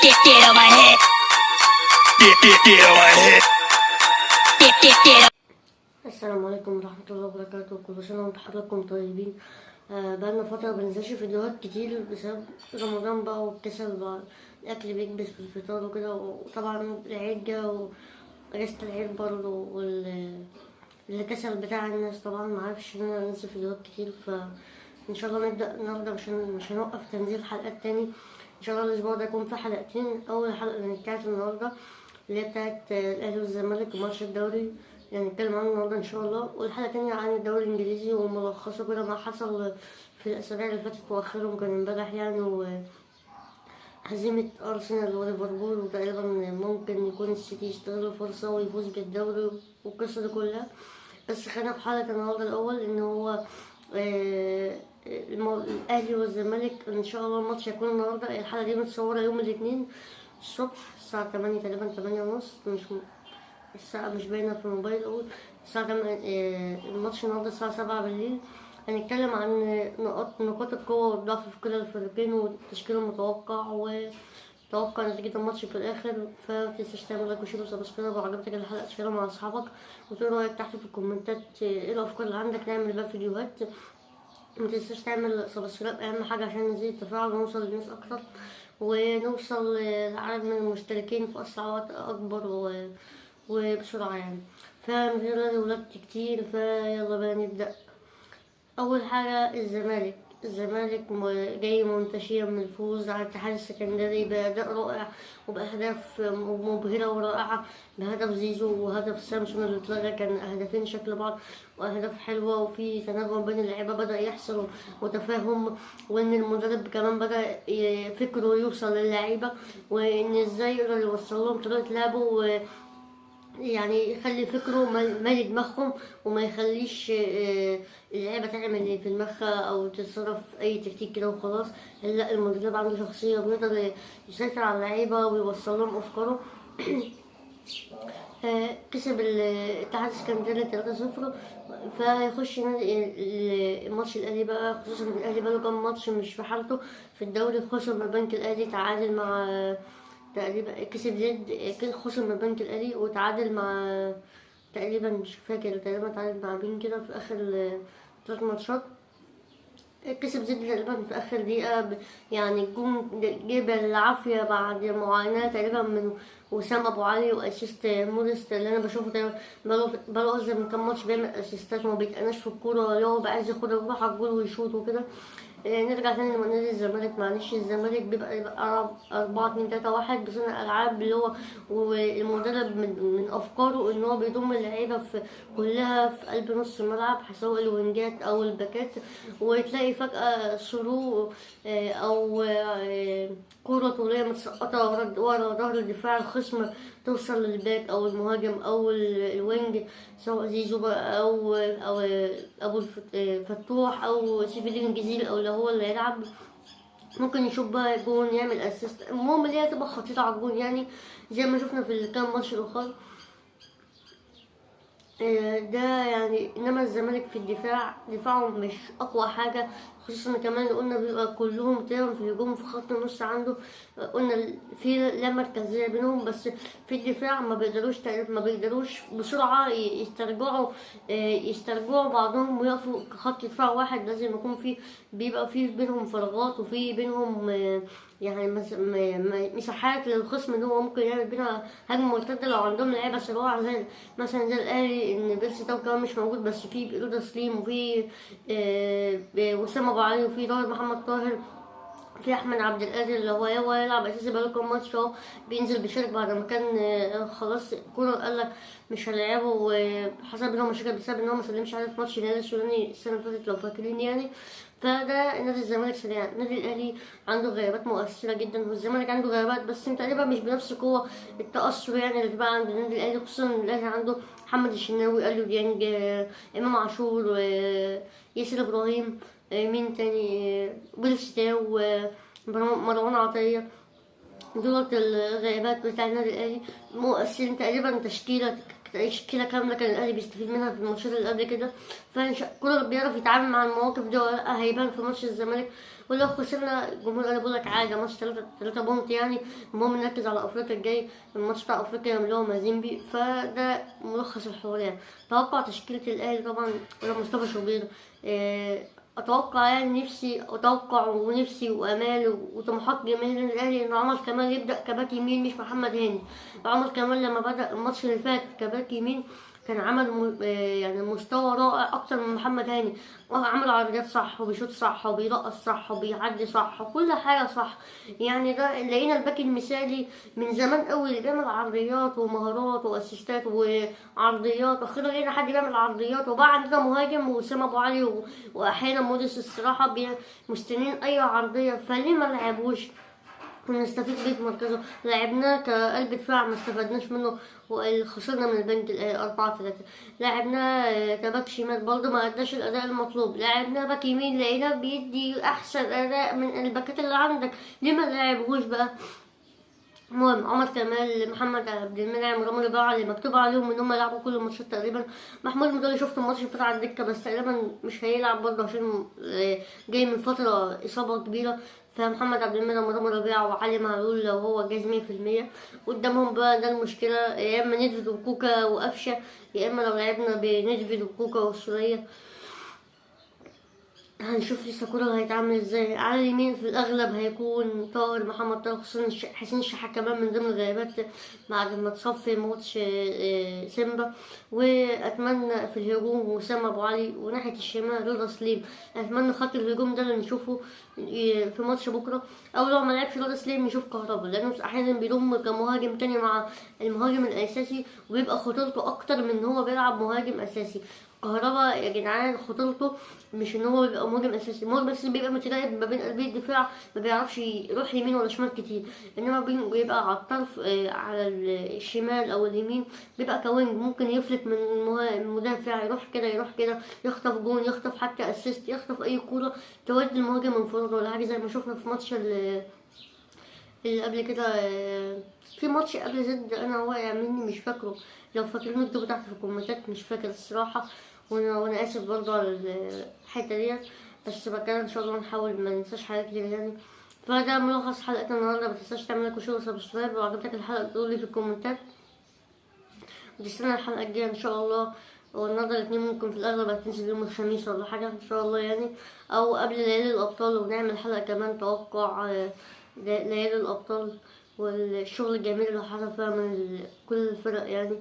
Get on my head. Get on my head. Get. السلام عليكم ورحمة الله وبركاته. كل سنة وانتم حضراتكم طيبين. بقالنا فترة مبنزلش فيديوهات كتير بسبب رمضان بقى والكسل بقى، الأكل بيكبس في الفطار وكده، وطبعا العيد جه وأجازة العيد برضه والكسل بتاع الناس طبعا معرفش إن أنا أنزل فيديوهات كتير. فإن شاء الله نبدأ النهاردة مش هنوقف تنزيل حلقات تاني. إن شاء الله الأسبوع ده يكون في حلقتين. أول حلقة بتاعت النهاردة اللي هي بتاعت الأهلي والزمالك وماتش الدوري، يعني نتكلم عنه النهارده ان شاء الله. والحلقه التانية عن الدوري الانجليزي وملخصه كده ما حصل في الاسابيع اللي فاتت، واخرهم كان امبارح يعني، وهزيمه ارسنال وليفربول، وتقريبا ممكن يكون السيتي يستغل فرصه ويفوز بالدوري والقصه دي كلها. بس خلينا في حلقه النهارده الاول ان هو الاهلي والزمالك. ان شاء الله الماتش هيكون النهارده. الحلقه دي متصوره يوم الاثنين الصبح الساعه 8 تقريبا، 8 ونص، الساعة مش باينة في الموبايل. أقول الساعة الماتش النهاردة الساعة 7 بالليل. هنتكلم عن نقاط القوة والضعف في كلا الفريقين والتشكيل المتوقع وتوقع نتيجة الماتش في الآخر. متنساش تعمل لايك وشير وسبسكرايب، لو عجبتك الحلقة تشيرها مع أصحابك وتقول رأيك تحت في الكومنتات، ايه الأفكار اللي عندك نعمل بقى فيديوهات. متنساش تعمل سبسكرايب أهم حاجة عشان نزيد التفاعل ونوصل لناس أكتر ونوصل لعدد من المشتركين في أسرع وقت أكبر وبسرعة يعني. فمن غير ولاد كتير فيلا بقى نبدأ. أول حاجة الزمالك جاي منتشيا من الفوز على الاتحاد السكندري بأداء رائع وبأهداف مبهرة ورائعة، بهدف زيزو وهدف سامسون اللي اتلغى. كان أهدافين شكل بعض وأهداف حلوة، وفي تناغم بين اللعيبة بدأ يحصل وتفاهم، وإن المدرب كمان بدأ فكره يوصل للعيبة، وإن إزاي يقدر يوصل لهم طريقة لعبه، يعني يخلي فكره مالي دماغهم وما يخليش اللعيبة تعمل اللي في دماغها أو تتصرف أي تكتيك كده وخلاص. لا، المدرب عنده شخصية بيقدر يسيطر على اللعيبة ويوصل لهم أفكاره. كسب الاتحاد السكندري 3-0. فهيخش الماتش الأهلي بقى، خصوصا الأهلي بقاله كام ماتش مش في حالته في الدوري. خسر من البنك الأهلي، تعادل مع تقريبا كسب زد، خسر من البنك الأهلي وتعادل مع تقريبا مش فاكر، تقريبا تعادل مع مين كده في آخر 3 ماتشات. كسب زد تقريبا في آخر دقيقة، يعني الجون جه بالعافية بعد معاناة تقريبا من وسام أبو علي وأسيست موديست، اللي أنا بشوفه تقريبا بقاله أكتر من كام ماتش بيعمل أسيستات وما بيتقناش في الكورة، اللي هو بقى عايز ياخد الروح على الجول ويشوط وكده. نرجع تاني لنادي الزمالك. معلش، الزمالك بيبقى 4-2-3-1 بصنع ألعاب، اللي هو والمدرب من أفكاره إن هو بيضم اللعيبة كلها في قلب نص الملعب، سواء الوينجات أو الباكات، وتلاقي فجأة ثرو أو كرة طولية متسقطة ورا ظهر الدفاع الخصم توصل للباك أو المهاجم أو الوينج، سواء زيزو بقى أو أبو فتوح أو سيف الدين الجزيري، أو اللي هو اللي هيلعب ممكن يشوف بقى جون يعمل اسيست. المهم اللي هي تبقى خطيطة على الجون، يعني زي ما شفنا في الكام ماتش الأخر ده يعني. انما الزمالك في دفاعه مش اقوى حاجه، خصوصا كمان قلنا بيبقى كلهم تقريبا في الهجوم في خط النص عنده، قلنا في لا مركزيه بينهم، بس في الدفاع ما بيقدروش بسرعه يسترجعوا بعضهم ويقفوا كخط دفاع واحد. لازم يكون بيبقى في بينهم فراغات وفي بينهم يعني مساحات للخصم ان هو ممكن يعمل بينها هجمه مرتده لو عندهم لعيبه سريعه زي مثلا زي الاهلي، ان بيرسي تاو كمان مش موجود، بس في رضا سليم وفي وسام ابو علي وفي طاهر محمد طاهر، في احمد عبد القادر اللي هو يلعب اساسي بقاله كام ماتش اهو، بينزل بيشارك بعد ما كان خلاص كولر قال لك مش هنلعبه، وحصل بينهم مشاكل بسبب ان هو ما سلمش عليه في ماتش الهلال السوداني السنه اللي فاتت لو فاكرين يعني. فده نادي الزمالك سريع. النادي الاهلي عنده غيابات مؤثره جدا، والزمالك عنده غيابات بس تقريبا مش بنفس قوه التاثر يعني اللي بقى عند النادي الاهلي، خصوصا الاهلي عنده محمد الشناوي، اليو ديانج، امام عاشور، ياسر ابراهيم، مين تاني، بيرستاو، مروان عطية. دولت الغيابات بتاع النادي الأهلي مؤثرين تقريبا تشكيلة تشكيلة كاملة كان الأهلي بيستفيد منها في الماتشات اللي قبل كده. كولر بيعرف يتعامل مع المواقف دي ولا لأ، هيبان في ماتش الزمالك. ولو خسرنا الجمهور أنا بقول لك عادي، ماتش 3 بونت يعني، المهم نركز على أفريقيا الجاي، الماتش بتاع أفريقيا اللي هو مازيمبي. فده ملخص الحوار يعني. توقع تشكيلة الأهلي طبعا مصطفى شوبير. اتوقع يعني ونفسي وامال وطموحات جماهير الاهلي ان عمر كمال يبدا كباك يمين مش محمد هاني. عمر كمال لما بدا الماتش اللي فات كباك يمين كان عمل يعني مستوى رائع اكتر من محمد هاني. عمل عرضيات صح وبيشوط صح وبيرقص صح وبيعدي صح وكل حاجه صح. يعني ده لقينا الباك المثالي من زمان قوي اللي بيعمل عرضيات ومهارات واسيستات وعرضيات. اخيرا لقينا حد بيعمل عرضيات. وبقى عندنا مهاجم وسام ابو علي واحيانا موديس الصراحه مستنيين اي عرضيه، فليه ما لعبوش ونستفيد بيه في مركزه؟ لعبناه كقلب دفاع ما استفدناش منه وخسرنا من البنك 4-3. لعبناه كباك شمال برضه ما اداش الاداء المطلوب. لعبناه باك يمين لقيناه بيدي احسن اداء من الباكات اللي عندك، ليه ما لعبهوش بقى؟ المهم عمر كمال، محمد عبد المنعم، رامي ربيعة اللي مكتوب عليهم ان هم يلعبوا كل الماتشات تقريبا. محمود متولي شفت الماتش اللي فات على الدكه بس تقريبا مش هيلعب برضه عشان جاي من فتره اصابه كبيره. فمحمد عبد المنعم ورامي ربيعة وعلي معلول لو هو جاهز 100%. قدامهم بقى ده المشكله، يا اما ندفد وكوكا وقفشه، يا اما لو لعبنا بندفد وكوكا والسولية. هنشوف لسه كولر هيتعامل ازاي. على اليمين في الاغلب هيكون طاهر محمد طاهر، خصوصا حسين الشحات كمان من ضمن الغيابات بعد ما اتصفي ماتش سيمبا. واتمنى في الهجوم وسام ابو علي، وناحيه الشمال رضا سليم. اتمنى خط الهجوم ده اللي نشوفه في ماتش بكره، او لو ما لعبش رضا سليم نشوف كهربا، لانه احيانا بيضم كمهاجم تاني مع المهاجم الاساسي وبيبقى خطورته اكتر من ان هو بيلعب مهاجم اساسي. كهربا يا جدعان خطورته مش ان هو بيبقى مهاجم اساسي، مهاجم اساسي بيبقى متراقب ما بين قلبي الدفاع، ما بيعرفش يروح يمين ولا شمال كتير، انما بيبقى على الطرف على الشمال او اليمين بيبقى كوينج، ممكن يفلت من المدافع، يروح كده يخطف جون، يخطف حتى اسيست، يخطف اي كوره تودي المهاجم انفراد ولا حاجه، زي ما شفنا في ماتش اللي قبل كده. في ماتش قبل زد انا واقع مني مش فاكره، لو فاكرين اكتبوا تحت في الكومنتات، مش فاكر الصراحه. وانا اسف برضه على الحته ديت، بس بكده ان شاء الله نحاول ما ننساش حاجات كتير يعني. فده ملخص حلقتنا النهارده. متنساش تعمل لايك وشير وسبسكرايب، لو عجبتك الحلقه تقولي في الكومنتات، وتستنى الحلقه الجايه ان شاء الله. والنهارده الاثنين ممكن في الاغلب هتنزل يوم الخميس ولا حاجه ان شاء الله يعني، او قبل ليالي الابطال، ونعمل حلقه كمان توقع ليالي الابطال والشغل الجميل اللي حصل فيها من كل الفرق يعني.